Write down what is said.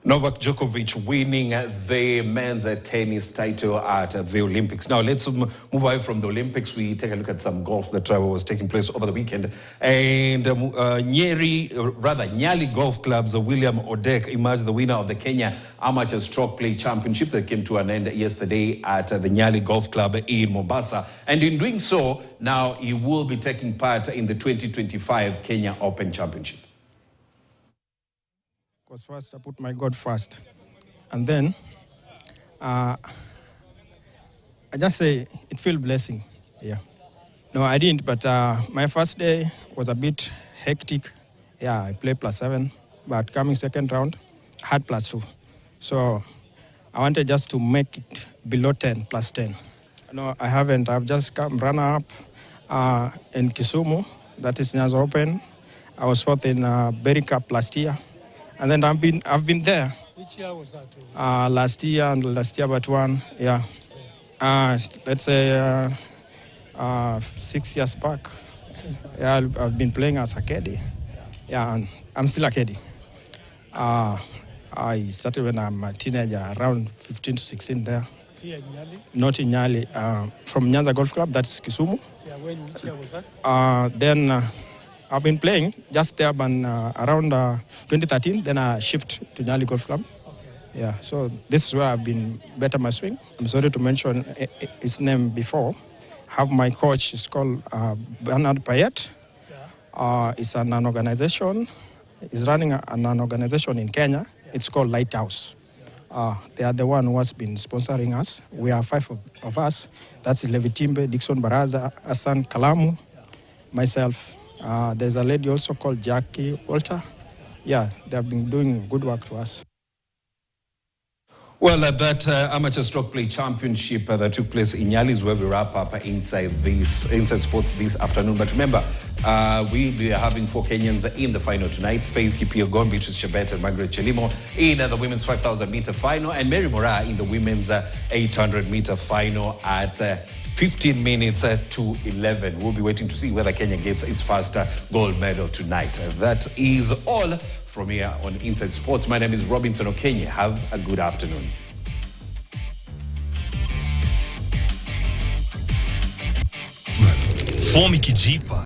Novak Djokovic winning the men's tennis title at the Olympics. Now, let's move away from the Olympics. We take a look at some golf that was taking place over the weekend. And Nyali Golf Club's William Odek emerged the winner of the Kenya Amateur Stroke Play Championship that came to an end yesterday at the Nyali Golf Club in Mombasa. And in doing so, now he will be taking part in the 2025 Kenya Open Championship. Because first I put my God first, and then I just say it feels blessing. Yeah, no, I didn't, but my first day was a bit hectic. Yeah, I played +7, but coming second round, I had +2. So I wanted just to make it below 10, +10. No, I haven't. I've just come runner-up in Kisumu, that is Nyanza Open. I was fourth in Berry Cup last year. And then I've been there. Which year was that? Last year but one, yeah. Let's say 6 years back. Yeah, I've been playing as a caddy. Yeah, and I'm still a caddy. I started when I'm a teenager, around 15 to 16 there. Here in Nyali? Not in Nyali, from Nyanza Golf Club, that's Kisumu. Yeah, which year was that? Then I've been playing just there, but around 2013, then I shift to Nyali Golf Club. Okay. Yeah, so this is where I've been better my swing. I'm sorry to mention his name before. Have my coach, it's called Bernard Payet. Yeah. It's an organization. He's running an organization in Kenya. It's called Lighthouse. They are the one who has been sponsoring us. We are 5 of us. That's Levi Timbe, Dixon Baraza, Hassan Kalamu, myself. There's a lady also called Jackie Walter. Yeah, they have been doing good work to us. Well, that Amateur Stroke Play Championship that took place in Nyali is where we wrap up Inside Sports this afternoon. But remember, we'll be having 4 Kenyans in the final tonight. Faith Kipyegon, Beatrice Chebet, and Margaret Chelimo in the women's 5,000-meter final, and Mary Moraa in the women's 800-meter final at 15 minutes to 11. We'll be waiting to see whether Kenya gets its first gold medal tonight. That is all from here on Inside Sports. My name is Robinson Okenye. Have a good afternoon. Fomi Kijipa.